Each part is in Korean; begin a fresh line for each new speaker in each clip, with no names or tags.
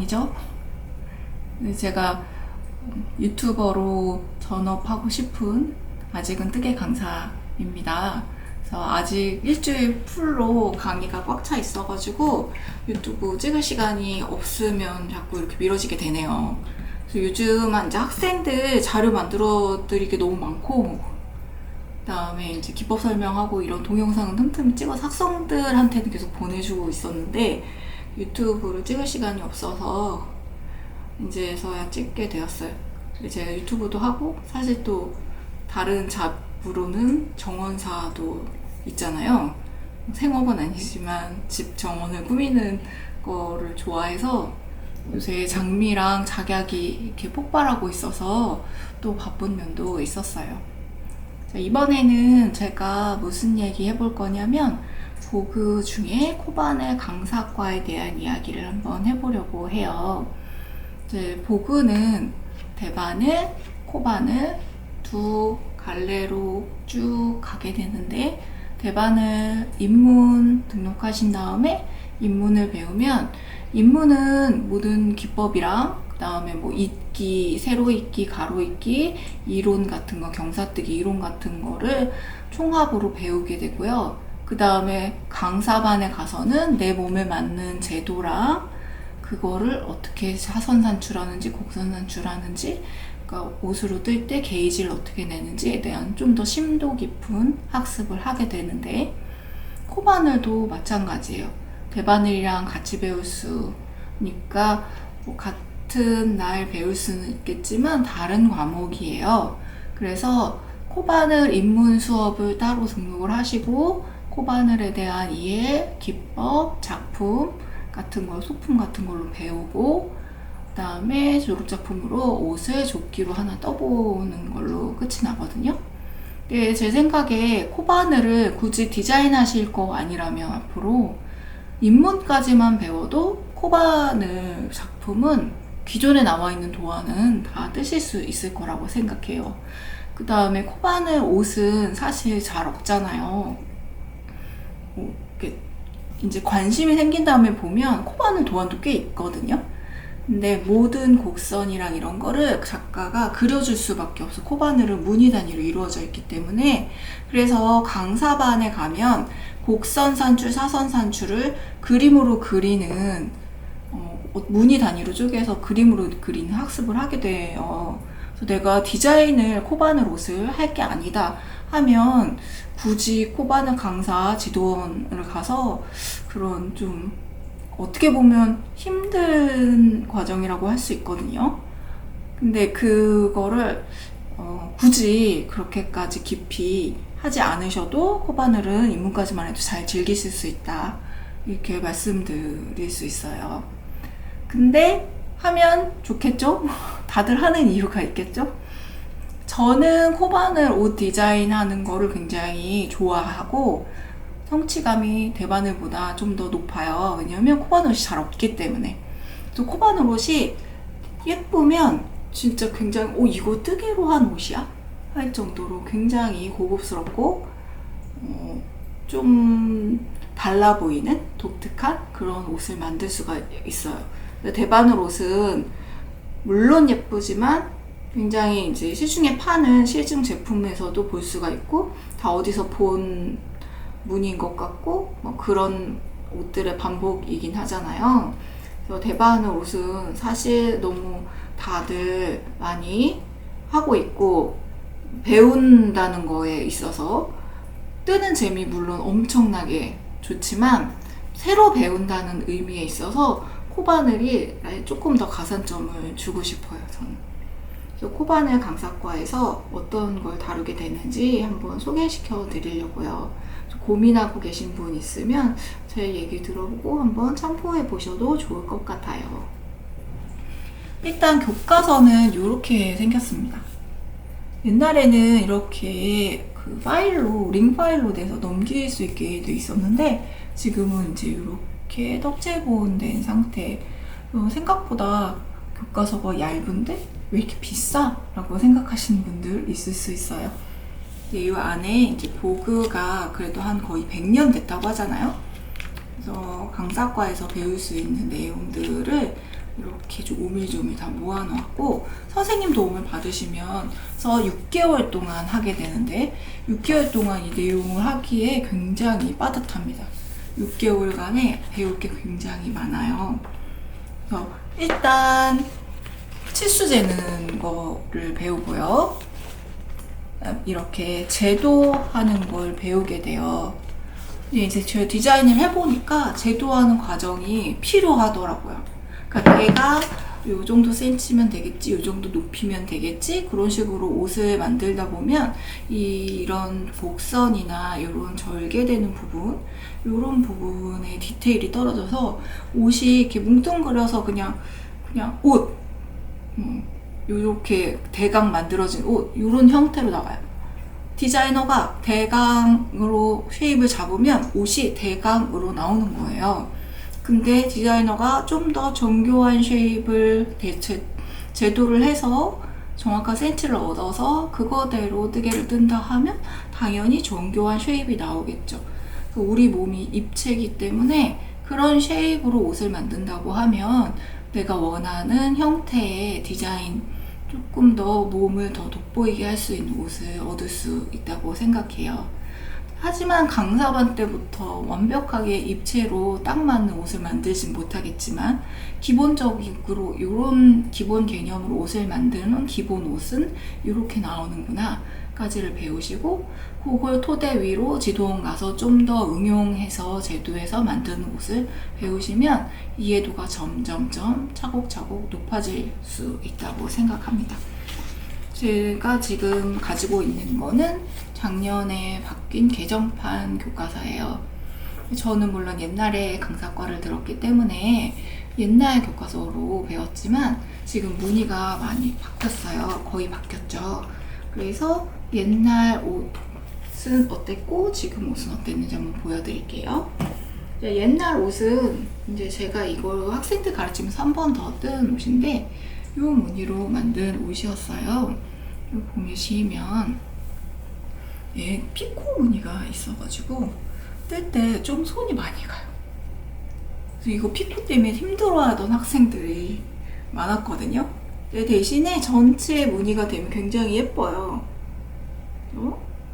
아니죠? 제가 유튜버로 전업하고 싶은 아직은 뜨개 강사입니다. 그래서 아직 일주일 풀로 강의가 꽉 차 있어가지고 유튜브 찍을 시간이 없으면 자꾸 이렇게 미뤄지게 되네요. 그래서 요즘 이제 학생들 자료 만들어 드리기 너무 많고, 그다음에 이제 기법 설명하고 이런 동영상은 틈틈이 찍어서 학생들한테는 계속 보내주고 있었는데 유튜브를 찍을 시간이 없어서 이제서야 찍게 되었어요. 제가 유튜브도 하고 사실 또 다른 잡으로는 정원사도 있잖아요. 생업은 아니지만 집 정원을 꾸미는 거를 좋아해서 요새 장미랑 작약이 이렇게 폭발하고 있어서 또 바쁜 면도 있었어요. 자, 이번에는 제가 무슨 얘기 해볼 거냐면 보그 중에 코바늘 강사과에 대한 이야기를 한번 해보려고 해요. 이제 보그는 대바늘, 코바늘 두 갈래로 쭉 가게 되는데, 대바늘 입문 등록하신 다음에 입문을 배우면, 입문은 모든 기법이랑 그 다음에 뭐 잇기, 세로 잇기, 가로 잇기, 이론 같은 거, 경사뜨기 이론 같은 거를 총합으로 배우게 되고요. 그 다음에 강사반에 가서는 내 몸에 맞는 제도랑 그거를 어떻게 사선 산출하는지 곡선 산출하는지, 그러니까 옷으로 뜰 때 게이지를 어떻게 내는지에 대한 좀 더 심도 깊은 학습을 하게 되는데, 코바늘도 마찬가지예요. 대바늘이랑 같이 배울 수니까 뭐 같은 날 배울 수는 있겠지만 다른 과목이에요. 그래서 코바늘 입문 수업을 따로 등록을 하시고 코바늘에 대한 이해, 기법, 작품 같은 걸, 소품 같은 걸로 배우고, 그 다음에 졸업작품으로 옷을 조끼로 하나 떠보는 걸로 끝이 나거든요. 근데 제 생각에 코바늘을 굳이 디자인하실 거 아니라면 앞으로 입문까지만 배워도 코바늘 작품은 기존에 나와 있는 도안은 다 뜨실 수 있을 거라고 생각해요. 그 다음에 코바늘 옷은 사실 잘 없잖아요. 이제 관심이 생긴 다음에 보면 코바늘 도안도 꽤 있거든요. 근데 모든 곡선이랑 이런 거를 작가가 그려줄 수밖에 없어. 코바늘은 무늬 단위로 이루어져 있기 때문에. 그래서 강사반에 가면 곡선 산출, 사선 산출을 그림으로 그리는, 무늬 단위로 쪼개서 그림으로 그리는 학습을 하게 돼요. 그래서 내가 디자인을 코바늘 옷을 할 게 아니다 하면 굳이 코바늘 강사 지도원을 가서 그런 좀 어떻게 보면 힘든 과정이라고 할 수 있거든요. 근데 그거를 굳이 그렇게까지 깊이 하지 않으셔도 코바늘은 입문까지만 해도 잘 즐기실 수 있다, 이렇게 말씀드릴 수 있어요. 근데 하면 좋겠죠? 다들 하는 이유가 있겠죠? 저는 코바늘 옷 디자인하는 거를 굉장히 좋아하고 성취감이 대바늘보다 좀 더 높아요. 왜냐면 코바늘 옷이 잘 없기 때문에. 또 코바늘 옷이 예쁘면 진짜 굉장히 이거 뜨개로 한 옷이야? 할 정도로 굉장히 고급스럽고 좀 달라 보이는 독특한 그런 옷을 만들 수가 있어요. 대바늘 옷은 물론 예쁘지만 굉장히 이제 시중에 파는 실증 제품에서도 볼 수가 있고, 다 어디서 본 무늬인 것 같고 뭐 그런 옷들의 반복이긴 하잖아요. 그래서 대바늘 옷은 사실 너무 다들 많이 하고 있고, 배운다는 거에 있어서 뜨는 재미 물론 엄청나게 좋지만 새로 배운다는 의미에 있어서 코바늘이 조금 더 가산점을 주고 싶어요, 저는. 그래서 코바늘 강사과에서 어떤 걸 다루게 되는지 한번 소개시켜 드리려고요. 고민하고 계신 분 있으면 제 얘기 들어보고 한번 참고해 보셔도 좋을 것 같아요. 일단 교과서는 이렇게 생겼습니다. 옛날에는 이렇게 그 파일로, 링 파일로 돼서 넘길 수 있게 돼 있었는데 지금은 이제 이렇게 덕제본된 상태. 생각보다 교과서가 얇은데 왜 이렇게 비싸? 라고 생각하시는 분들 있을 수 있어요. 이 안에 이제 보그가 그래도 한 거의 100년 됐다고 하잖아요. 그래서 강사과에서 배울 수 있는 내용들을 이렇게 좀 오밀조밀 다 모아놓았고, 선생님 도움을 받으시면서 6개월 동안 하게 되는데 6개월 동안 이 내용을 하기에 굉장히 빠듯합니다. 6개월간에 배울 게 굉장히 많아요. 그래서 일단 치수 재는 거를 배우고요. 이렇게 제도하는 걸 배우게 돼요. 이제 제가 디자인을 해보니까 제도하는 과정이 필요하더라고요. 그러니까 내가 요 정도 센치면 되겠지, 요 정도 높이면 되겠지, 그런 식으로 옷을 만들다 보면 이런 곡선이나 이런 절개되는 부분, 이런 부분의 디테일이 떨어져서 옷이 이렇게 뭉뚱그려서 그냥 옷, 요렇게 대강 만들어진 옷, 요런 형태로 나와요. 디자이너가 대강으로 쉐입을 잡으면 옷이 대강으로 나오는 거예요. 근데 디자이너가 좀 더 정교한 쉐입을 제도를 해서 정확한 센치를 얻어서 그거대로 뜨개를 뜬다 하면 당연히 정교한 쉐입이 나오겠죠. 우리 몸이 입체이기 때문에 그런 쉐입으로 옷을 만든다고 하면 내가 원하는 형태의 디자인, 조금 더 몸을 더 돋보이게 할 수 있는 옷을 얻을 수 있다고 생각해요. 하지만 강사반 때부터 완벽하게 입체로 딱 맞는 옷을 만들진 못하겠지만 기본적으로 이런 기본 개념으로 옷을 만드는 기본 옷은 이렇게 나오는구나 까지를 배우시고, 그걸 토대 위로 지도원 가서 좀 더 응용해서 제도해서 만드는 옷을 배우시면 이해도가 점점점 차곡차곡 높아질 수 있다고 생각합니다. 제가 지금 가지고 있는 거는 작년에 바뀐 개정판 교과서예요. 저는 물론 옛날에 강사과를 들었기 때문에 옛날 교과서로 배웠지만 지금 무늬가 많이 바뀌었어요. 거의 바뀌었죠. 그래서 옛날 옷은 어땠고 지금 옷은 어땠는지 한번 보여드릴게요. 옛날 옷은 이제 제가 이걸 학생들 가르치면서 한 번 더 뜬 옷인데 이 무늬로 만든 옷이었어요. 이거 보시면 피코 무늬가 있어가지고 뜰 때 좀 손이 많이 가요. 그래서 이거 피코 때문에 힘들어하던 학생들이 많았거든요. 대신에 전체 무늬가 되면 굉장히 예뻐요.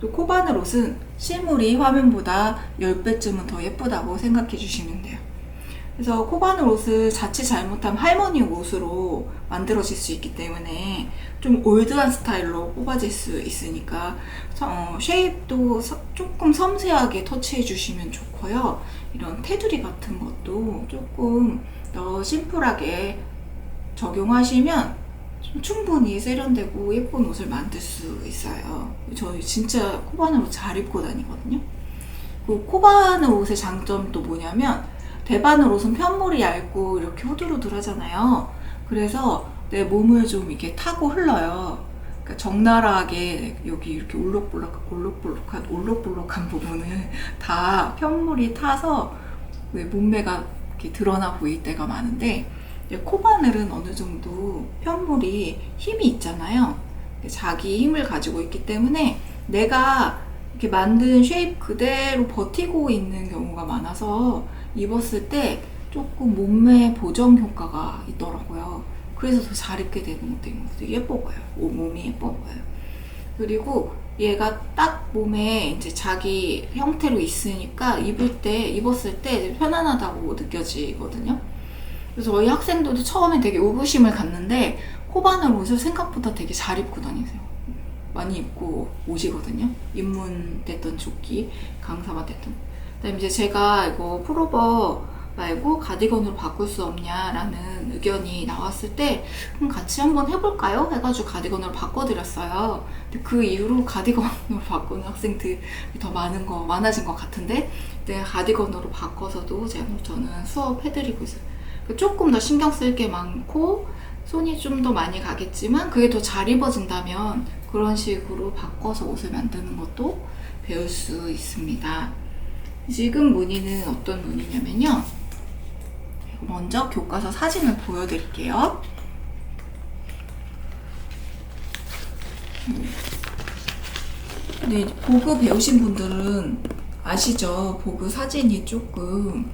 또 코바늘 옷은 실물이 화면보다 10배쯤은 더 예쁘다고 생각해 주시면 돼요. 그래서 코바늘 옷을 자칫 잘못하면 할머니 옷으로 만들어질 수 있기 때문에 좀 올드한 스타일로 뽑아질 수 있으니까 쉐입도 조금 섬세하게 터치해 주시면 좋고요. 이런 테두리 같은 것도 조금 더 심플하게 적용하시면 충분히 세련되고 예쁜 옷을 만들 수 있어요. 저희 진짜 코바늘 옷 잘 입고 다니거든요. 그 코바늘 옷의 장점도 뭐냐면 대바늘 옷은 편물이 얇고 이렇게 후들후들 하잖아요. 그래서 내 몸을 좀 이렇게 타고 흘러요. 그러니까 적나라하게 여기 이렇게 올록볼록한 부분을 다 편물이 타서 몸매가 이렇게 드러나 보일 때가 많은데, 코바늘은 어느 정도 편물이 힘이 있잖아요. 자기 힘을 가지고 있기 때문에 내가 이렇게 만든 쉐입 그대로 버티고 있는 경우가 많아서 입었을 때 조금 몸매 보정 효과가 있더라고요. 그래서 더 잘 입게 되는 것도 되게 예뻐 보여요. 몸이 예뻐 보여요. 그리고 얘가 딱 몸에 이제 자기 형태로 있으니까 입었을 때 편안하다고 느껴지거든요. 그래서 저희 학생들도 처음에 되게 의구심을 갖는데 코바늘 옷을 생각보다 되게 잘 입고 다니세요. 많이 입고 오시거든요. 입문됐던 조끼, 강사가 됐던. 그다음에 이제 제가 이거 풀오버 말고 가디건으로 바꿀 수 없냐라는 의견이 나왔을 때 그럼 같이 한번 해볼까요? 해가지고 가디건으로 바꿔드렸어요. 근데 그 이후로 가디건으로 바꾸는 학생들이 더 많아진 것 같은데, 가디건으로 바꿔서도 저는 수업 해드리고 있어요. 조금 더 신경 쓸 게 많고 손이 좀 더 많이 가겠지만 그게 더 잘 입어진다면 그런 식으로 바꿔서 옷을 만드는 것도 배울 수 있습니다. 지금 무늬는 어떤 무늬냐면요, 먼저 교과서 사진을 보여드릴게요. 네, 보그 배우신 분들은 아시죠? 보그 사진이 조금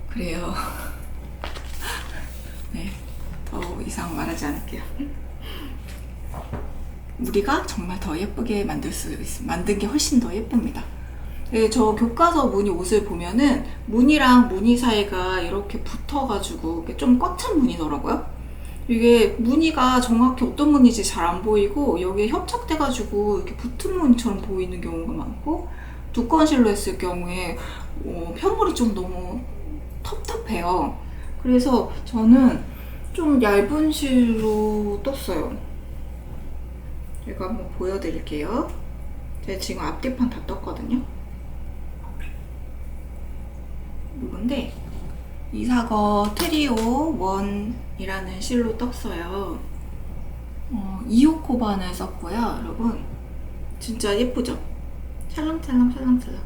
그래요. 이상 말하지 않을게요. 우리가 정말 더 예쁘게 만들 수 있습니다. 만든 게 훨씬 더 예쁩니다. 네, 저 교과서 무늬 옷을 보면은 무늬랑 무늬 사이가 이렇게 붙어가지고 좀 꽉 찬 무늬더라고요. 이게 무늬가 정확히 어떤 무늬인지 잘 안 보이고 여기에 협착돼가지고 이렇게 붙은 무늬처럼 보이는 경우가 많고, 두꺼운 실로 했을 경우에 편물이 좀 너무 텁텁해요. 그래서 저는 좀 얇은 실로 떴어요. 제가 한번 보여드릴게요. 제가 지금 앞뒤판 다 떴거든요. 이건데 이사거 트리오 1이라는 실로 떴어요. 2호 코반을 썼고요. 여러분 진짜 예쁘죠? 찰랑찰랑 찰랑찰랑.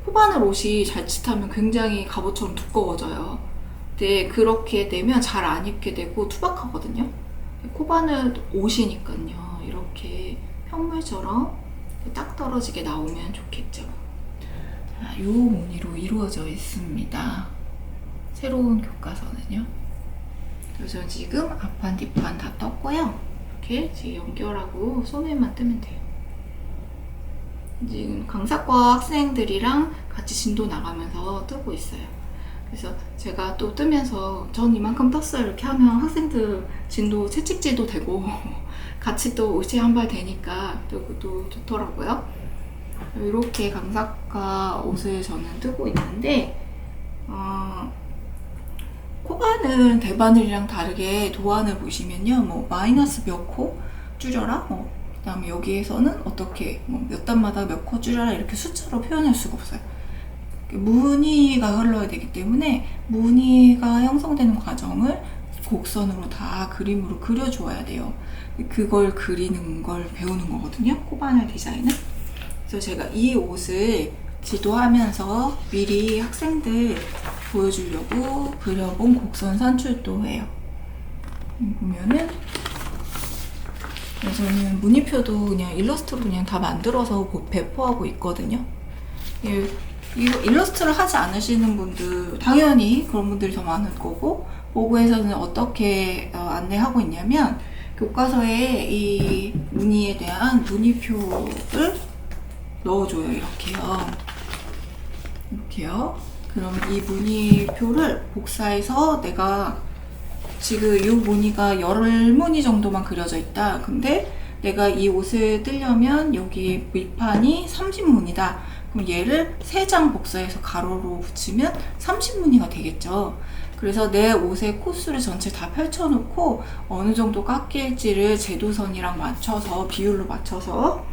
코바늘 옷이 자칫하면 굉장히 갑옷처럼 두꺼워져요. 근데 그렇게 되면 잘 안 입게 되고 투박하거든요. 코바늘 옷이니까요. 이렇게 편물처럼 딱 떨어지게 나오면 좋겠죠. 자, 요 무늬로 이루어져 있습니다. 새로운 교과서는요. 그래서 지금 앞판 뒷판 다 떴고요. 이렇게 지금 연결하고 소매만 뜨면 돼요. 지금 강사과 학생들이랑 같이 진도 나가면서 뜨고 있어요. 그래서 제가 또 뜨면서 전 이만큼 떴어요 이렇게 하면 학생들 진도 채찍질도 되고 같이 또 옷이 한 발 되니까 또 좋더라고요. 이렇게 강사과 옷을 저는 뜨고 있는데, 코바늘 대바늘이랑 다르게 도안을 보시면요, 뭐 마이너스 몇 코 줄여라, 그 다음에 여기에서는 어떻게 몇 단마다 몇 코 줄여라 이렇게 숫자로 표현할 수가 없어요. 무늬가 흘러야 되기 때문에 무늬가 형성되는 과정을 곡선으로 다 그림으로 그려주어야 돼요. 그걸 그리는 걸 배우는 거거든요, 코바늘 디자인은. 그래서 제가 이 옷을 지도하면서 미리 학생들 보여주려고 그려본 곡선 산출도 해요. 보면은 저는 무늬표도 그냥 일러스트로 그냥 다 만들어서 배포하고 있거든요. 이거 일러스트를 하지 않으시는 분들, 당연히 그런 분들이 더 많을 거고, 보고에서는 어떻게 안내하고 있냐면, 교과서에 이 무늬에 대한 무늬표를 넣어줘요. 이렇게요. 그러면 이 무늬표를 복사해서 내가 지금 이 무늬가 10무늬 정도만 그려져 있다. 근데 내가 이 옷을 뜨려면 여기 밑판이 30무늬다. 그럼 얘를 3장 복사해서 가로로 붙이면 30무늬가 되겠죠. 그래서 내 옷의 코스를 전체 다 펼쳐놓고 어느 정도 깎일지를 제도선이랑 맞춰서, 비율로 맞춰서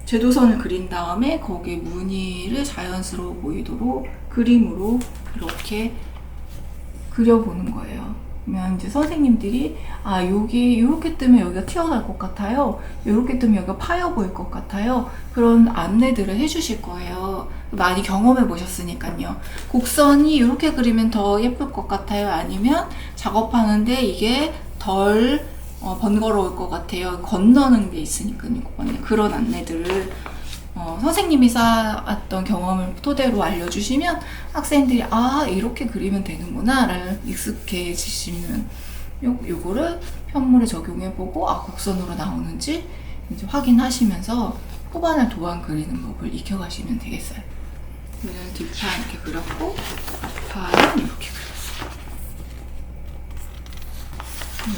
제도선을 그린 다음에 거기에 무늬를 자연스러워 보이도록 그림으로 이렇게 그려보는 거예요. 그러면 이제 선생님들이 여기 이렇게 뜨면 여기가 튀어나올 것 같아요. 이렇게 뜨면 여기가 파여 보일 것 같아요. 그런 안내들을 해주실 거예요. 많이 경험해 보셨으니까요. 곡선이 이렇게 그리면 더 예쁠 것 같아요. 아니면 작업하는데 이게 덜 번거로울 것 같아요. 건너는 게 있으니까요. 그런 안내들을 선생님이 쌓았던 경험을 토대로 알려주시면 학생들이 이렇게 그리면 되는구나 라는 익숙해지시면 요거를 편물에 적용해보고 곡선으로 나오는지 이제 확인하시면서 코바늘 도안 그리는 법을 익혀가시면 되겠어요. 그래서 뒷판 이렇게 그렸고 앞판은 이렇게 그렸어요.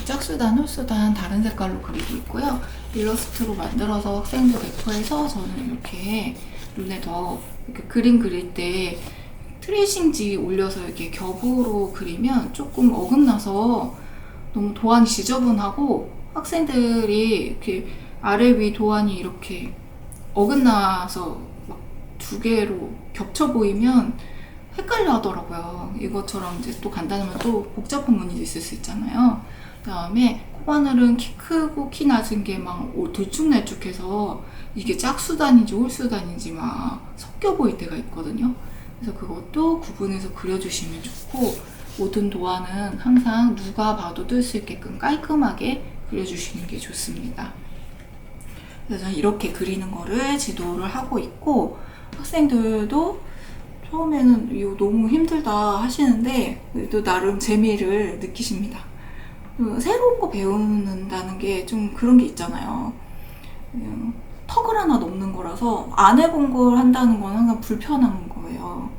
짝수단, 홀수단 다른 색깔로 그리고 있고요. 일러스트로 만들어서 학생들 배포해서 저는 이렇게 눈에 더 이렇게 그림 그릴 때 트레이싱지 올려서 이렇게 겹으로 그리면 조금 어긋나서 너무 도안이 지저분하고 학생들이 이렇게 아래 위 도안이 이렇게 어긋나서 막 2개로 겹쳐 보이면 헷갈려 하더라고요. 이것처럼 이제 또 간단하면 또 복잡한 무늬도 있을 수 있잖아요. 그 다음에 코바늘은 키 크고 키 낮은 게 막 들쭉날쭉해서 이게 짝수단인지 홀수단인지 막 섞여 보일 때가 있거든요. 그래서 그것도 구분해서 그려주시면 좋고, 모든 도안은 항상 누가 봐도 뜰 수 있게끔 깔끔하게 그려주시는 게 좋습니다. 그래서 저는 이렇게 그리는 거를 지도를 하고 있고, 학생들도 처음에는 이거 너무 힘들다 하시는데 그래도 나름 재미를 느끼십니다. 새로운 거 배운다는 게 좀 그런 게 있잖아요. 턱을 하나 넘는 거라서 안 해본 걸 한다는 건 항상 불편한 거예요.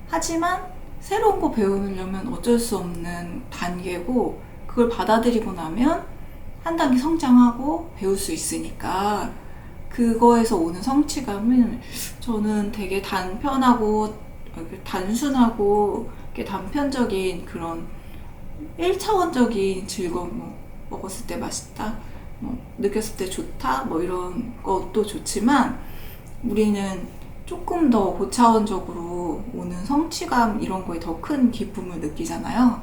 하지만 새로운 거 배우려면 어쩔 수 없는 단계고, 그걸 받아들이고 나면 한 단계 성장하고 배울 수 있으니까 그거에서 오는 성취감은 저는 되게 단편하고 단순하고 단편적인 그런 1차원적인 즐거움, 먹었을 때 맛있다, 느꼈을 때 좋다, 이런 것도 좋지만, 우리는 조금 더 고차원적으로 오는 성취감, 이런 거에 더 큰 기쁨을 느끼잖아요.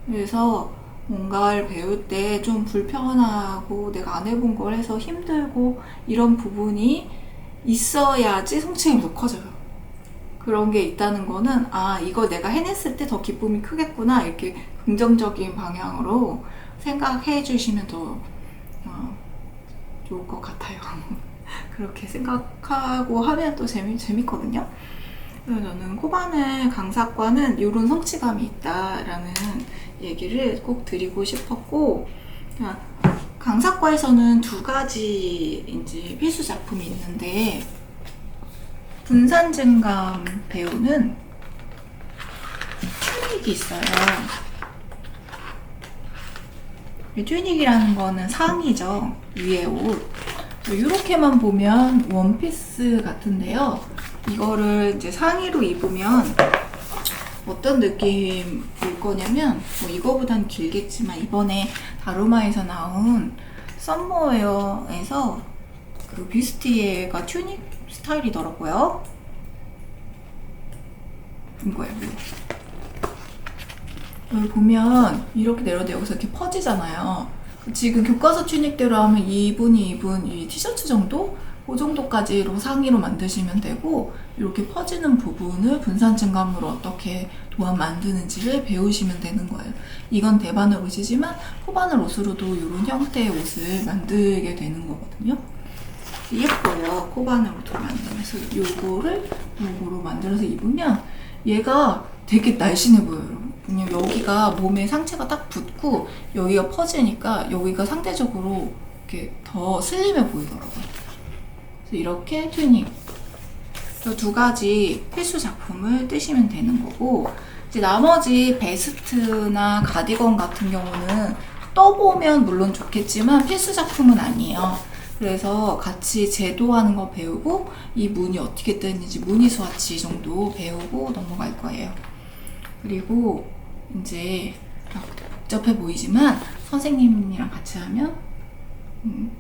그래서 뭔가를 배울 때 좀 불편하고 내가 안 해본 걸 해서 힘들고 이런 부분이 있어야지 성취감이 더 커져요. 그런 게 있다는 거는, 이거 내가 해냈을 때 더 기쁨이 크겠구나, 이렇게 긍정적인 방향으로 생각해 주시면 더 좋을 것 같아요. 그렇게 생각하고 하면 또 재밌거든요. 그래서 저는 코바늘 강사과는 이런 성취감이 있다라는 얘기를 꼭 드리고 싶었고, 강사과에서는 2가지 이제 필수 작품이 있는데, 분산 증감 배우는 튜닉이 있어요. 튜닉이라는 거는 상의죠. 위에 옷. 이렇게만 보면 원피스 같은데요. 이거를 이제 상의로 입으면 어떤 느낌일 거냐면, 이거보단 길겠지만, 이번에 다루마에서 나온 썸머웨어에서 그 뷰스티에가 튜닉 스타일이더라고요. 이거예요. 여기 보면 이렇게 내려도 여기서 이렇게 퍼지잖아요. 지금 교과서 튜닉대로 하면 2분이 2분 이 티셔츠 정도? 그 정도까지로 상의로 만드시면 되고, 이렇게 퍼지는 부분을 분산 증감으로 어떻게 도안 만드는지를 배우시면 되는 거예요. 이건 대바늘 옷이지만 코바늘 옷으로도 이런 형태의 옷을 만들게 되는 거거든요. 예뻐요. 코바늘 옷으로 만들면서 요거로 만들어서 입으면 얘가 되게 날씬해 보여요. 그냥 여기가 몸에 상체가 딱 붙고 여기가 퍼지니까 여기가 상대적으로 이렇게 더 슬림해 보이더라고요. 그래서 이렇게 튜닉, 2가지 필수 작품을 뜨시면 되는 거고, 이제 나머지 베스트나 가디건 같은 경우는 떠보면 물론 좋겠지만 필수 작품은 아니에요. 그래서 같이 제도하는 거 배우고, 이 무늬 어떻게 뜨는지 무늬 스와치 정도 배우고 넘어갈 거예요. 그리고 이제 복잡해 보이지만 선생님이랑 같이 하면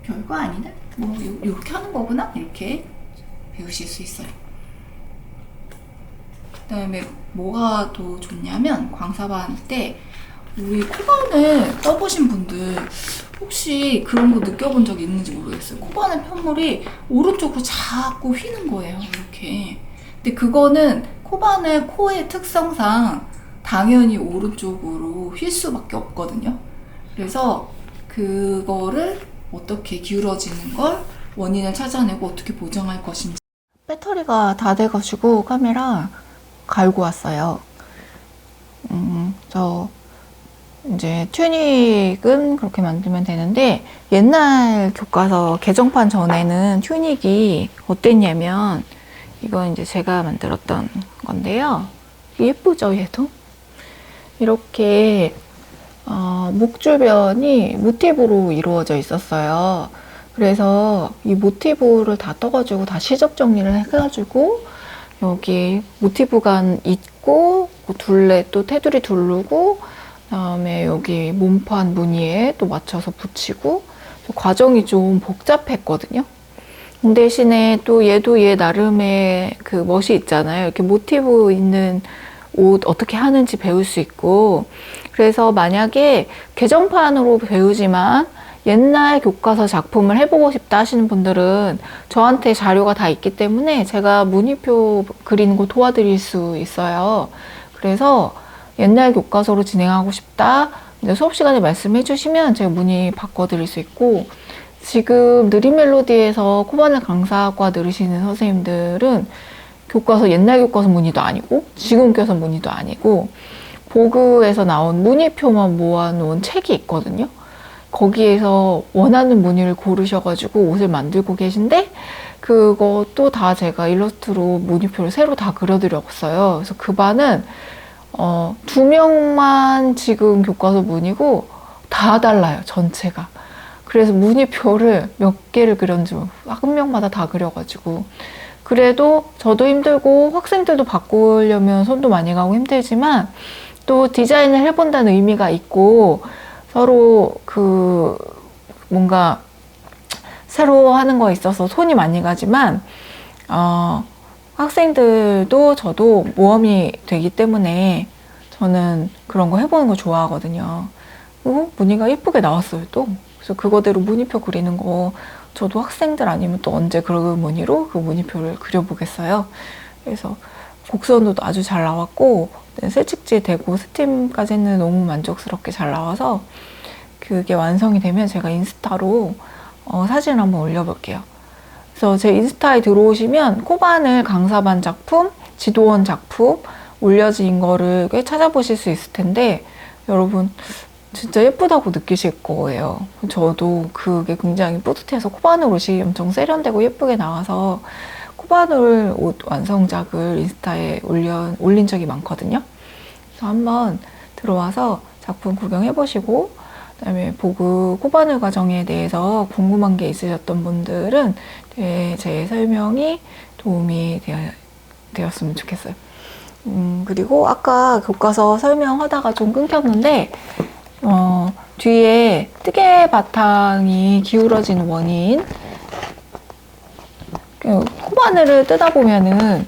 별거 아니다, 이렇게 하는 거구나, 이렇게 배우실 수 있어요. 그 다음에 뭐가 더 좋냐면, 광사반 때 우리 코바늘 떠보신 분들 혹시 그런 거 느껴본 적 있는지 모르겠어요. 코바늘 편물이 오른쪽으로 자꾸 휘는 거예요, 이렇게. 근데 그거는 코바늘 코의 특성상 당연히 오른쪽으로 휠 수밖에 없거든요. 그래서 그거를 어떻게 기울어지는 걸 원인을 찾아내고 어떻게 보정할 것인지. 배터리가 다 돼가지고 카메라 갈고 왔어요. 저 이제 튜닉은 그렇게 만들면 되는데, 옛날 교과서 개정판 전에는 튜닉이 어땠냐면, 이건 이제 제가 만들었던 건데요. 예쁘죠, 얘도? 이렇게 목 주변이 모티브로 이루어져 있었어요. 그래서 이 모티브를 다 떠가지고 다 시접 정리를 해가지고 여기 모티브가 있고, 둘레 또 테두리 두르고, 그다음에 여기 몸판 무늬에 또 맞춰서 붙이고, 과정이 좀 복잡했거든요. 대신에 또 얘도 얘 나름의 그 멋이 있잖아요. 이렇게 모티브 있는 옷 어떻게 하는지 배울 수 있고. 그래서 만약에 개정판으로 배우지만 옛날 교과서 작품을 해보고 싶다 하시는 분들은 저한테 자료가 다 있기 때문에 제가 무늬표 그리는 거 도와드릴 수 있어요. 그래서 옛날 교과서로 진행하고 싶다, 수업 시간에 말씀해 주시면 제가 무늬 바꿔드릴 수 있고, 지금 느린 멜로디에서 코바늘 강사과 들으시는 선생님들은 교과서, 옛날 교과서 무늬도 아니고 지금 교과서 무늬도 아니고
보그에서 나온 무늬표만 모아놓은 책이 있거든요. 거기에서 원하는 무늬를 고르셔가지고 옷을 만들고 계신데, 그것도 다 제가 일러스트로 무늬표를 새로 다 그려드렸어요. 그래서 그 반은 2명만 지금 교과서 무늬고 다 달라요, 전체가. 그래서 무늬표를 몇 개를 그렸는지 한 명마다 다 그려가지고. 그래도 저도 힘들고 학생들도 바꾸려면 손도 많이 가고 힘들지만 또 디자인을 해본다는 의미가 있고 서로 뭔가 새로 하는 거에 있어서 손이 많이 가지만 학생들도 저도 모험이 되기 때문에 저는 그런 거 해보는 거 좋아하거든요. 그리고 무늬가 예쁘게 나왔어요, 또. 그래서 그거대로 무늬표 그리는 거 저도 학생들 아니면 또 언제 그 무늬로 그 무늬표를 그려보겠어요. 그래서 곡선도 아주 잘 나왔고 새칙지 되고 스팀까지는 너무 만족스럽게 잘 나와서 그게 완성이 되면 제가 인스타로 사진을 한번 올려볼게요. 그래서 제 인스타에 들어오시면 코바늘 강사반 작품, 지도원 작품 올려진 거를 꽤 찾아보실 수 있을 텐데 여러분 진짜 예쁘다고 느끼실 거예요. 저도 그게 굉장히 뿌듯해서 코바늘 옷이 엄청 세련되고 예쁘게 나와서 코바늘 옷 완성작을 인스타에 올린 적이 많거든요. 그래서 한번 들어와서 작품 구경해보시고 그다음에 보그 코바늘 과정에 대해서 궁금한 게 있으셨던 분들은 제 설명이 도움이 되었으면 좋겠어요. 그리고 아까 교과서 설명하다가 좀 끊겼는데 뒤에 뜨개 바탕이 기울어지는 원인 코바늘을 뜯다 보면은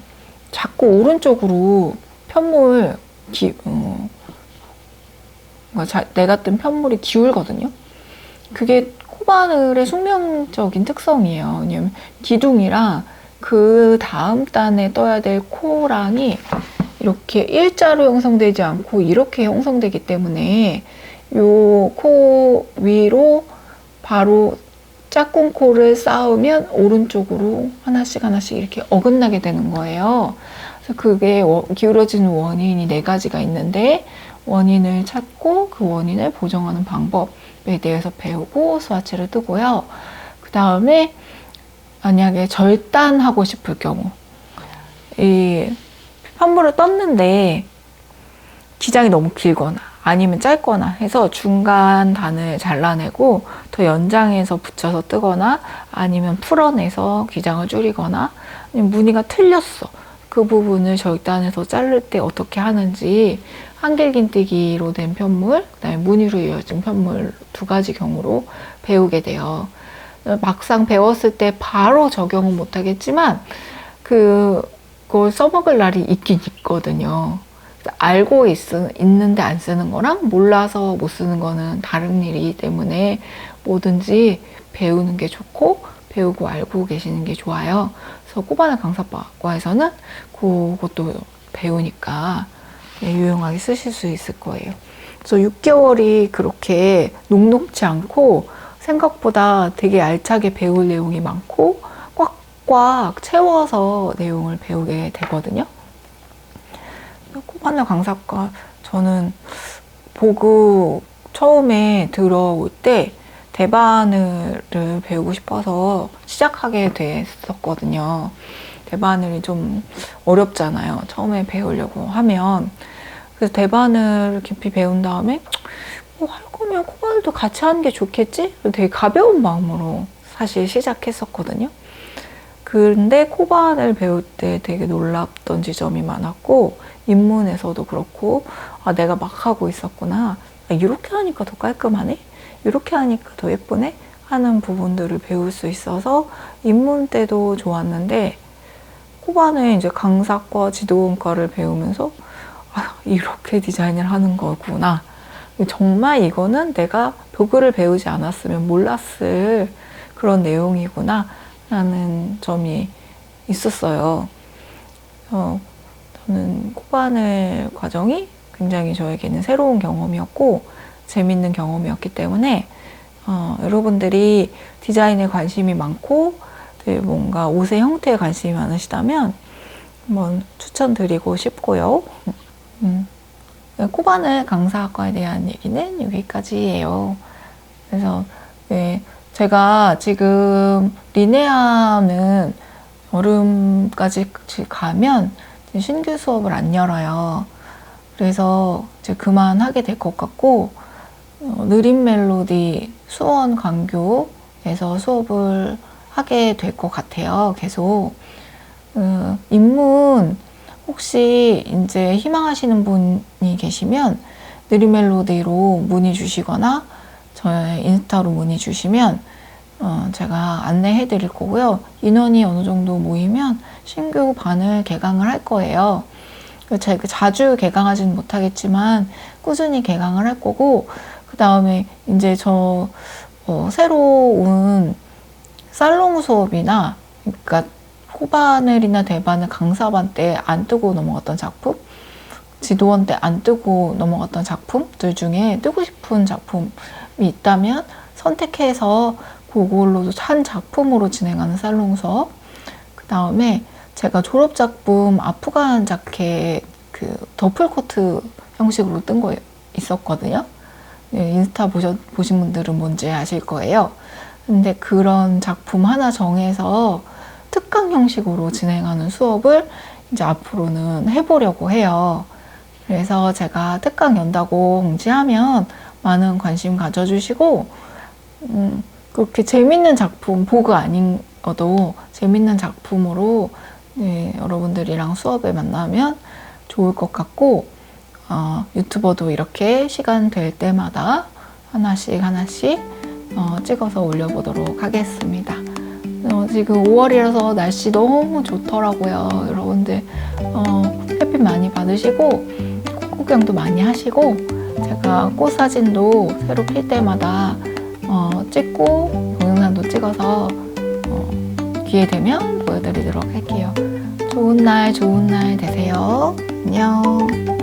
자꾸 오른쪽으로 편물 내가 뜬 편물이 기울거든요. 그게 코바늘의 숙명적인 특성이에요. 왜냐면 기둥이랑 그 다음 단에 떠야 될 코랑이 이렇게 일자로 형성되지 않고 이렇게 형성되기 때문에 요 코 위로 바로 짝꿍 코를 쌓으면 오른쪽으로 하나씩 이렇게 어긋나게 되는 거예요. 그래서 그게 기울어지는 원인이 4가지가 있는데 원인을 찾고 그 원인을 보정하는 방법에 대해서 배우고 스와치를 뜨고요. 그 다음에 만약에 절단하고 싶을 경우 이 편물을 떴는데 기장이 너무 길거나 아니면 짧거나 해서 중간 단을 잘라내고 더 연장해서 붙여서 뜨거나 아니면 풀어내서 기장을 줄이거나 아니면 무늬가 틀렸어. 그 부분을 절단해서 자를 때 어떻게 하는지 한길긴뜨기로 된 편물, 그다음에 무늬로 이어진 편물 2가지 경우로 배우게 돼요. 막상 배웠을 때 바로 적용은 못하겠지만 그걸 써먹을 날이 있긴 있거든요. 알고 있는데 안 쓰는 거랑 몰라서 못 쓰는 거는 다른 일이기 때문에 뭐든지 배우는 게 좋고 배우고 알고 계시는 게 좋아요. 그래서 코바늘 강사과에서는 그것도 배우니까 유용하게 쓰실 수 있을 거예요. 그래서 6개월이 그렇게 녹록지 않고 생각보다 되게 알차게 배울 내용이 많고 꽉꽉 채워서 내용을 배우게 되거든요. 코바늘 강사과 저는 보그 처음에 들어올 때 대바늘을 배우고 싶어서 시작하게 됐었거든요. 대바늘이 좀 어렵잖아요. 처음에 배우려고 하면. 그래서 대바늘을 깊이 배운 다음에 할 거면 코바늘도 같이 하는 게 좋겠지? 되게 가벼운 마음으로 사실 시작했었거든요. 근데 코바늘 배울 때 되게 놀랍던 지점이 많았고 입문에서도 그렇고 내가 막 하고 있었구나. 이렇게 하니까 더 깔끔하네? 이렇게 하니까 더 예쁘네? 하는 부분들을 배울 수 있어서 입문 때도 좋았는데 코바늘 이제 강사과, 지도원과를 배우면서 이렇게 디자인을 하는 거구나. 정말 이거는 내가 도구를 배우지 않았으면 몰랐을 그런 내용이구나 라는 점이 있었어요. 저는 코바늘 과정이 굉장히 저에게는 새로운 경험이었고 재밌는 경험이었기 때문에 여러분들이 디자인에 관심이 많고 뭔가 옷의 형태에 관심이 많으시다면 한번 추천드리고 싶고요. 코바늘 강사학과에 대한 얘기는 여기까지예요. 그래서 네, 제가 지금 리네아는 여름까지 가면 이제 신규 수업을 안 열어요. 그래서 이제 그만하게 될 것 같고, 느린 멜로디 수원 강교에서 수업을 하게 될 것 같아요. 계속. 입문 혹시 이제 희망하시는 분이 계시면 느린 멜로디로 문의 주시거나 저의 인스타로 문의 주시면 제가 안내해 드릴 거고요. 인원이 어느 정도 모이면 신규 반을 개강을 할 거예요. 제가 자주 개강하지는 못하겠지만 꾸준히 개강을 할 거고, 그 다음에 이제 새로 온 살롱 수업이나, 그러니까 코바늘이나 대바늘 강사반 때 안 뜨고 넘어갔던 작품, 지도원 때 안 뜨고 넘어갔던 작품들 중에 뜨고 싶은 작품이 있다면 선택해서 그걸로 한 작품으로 진행하는 살롱 수업, 그 다음에 제가 졸업 작품 아프간 자켓 그 더플 코트 형식으로 뜬 거 있었거든요. 네, 인스타 보신 분들은 뭔지 아실 거예요. 근데 그런 작품 하나 정해서 특강 형식으로 진행하는 수업을 이제 앞으로는 해보려고 해요. 그래서 제가 특강 연다고 공지하면 많은 관심 가져주시고, 그렇게 재밌는 작품, 보그 아니어도 재밌는 작품으로 네, 여러분들이랑 수업에 만나면 좋을 것 같고, 유튜버도 이렇게 시간 될 때마다 하나씩 찍어서 올려보도록 하겠습니다. 지금 5월이라서 날씨 너무 좋더라고요. 여러분들 햇빛 많이 받으시고 꽃 구경도 많이 하시고, 제가 꽃 사진도 새로 필 때마다 찍고 동영상도 찍어서 기회 되면 보여드리도록 할게요. 좋은 날 되세요. 안녕.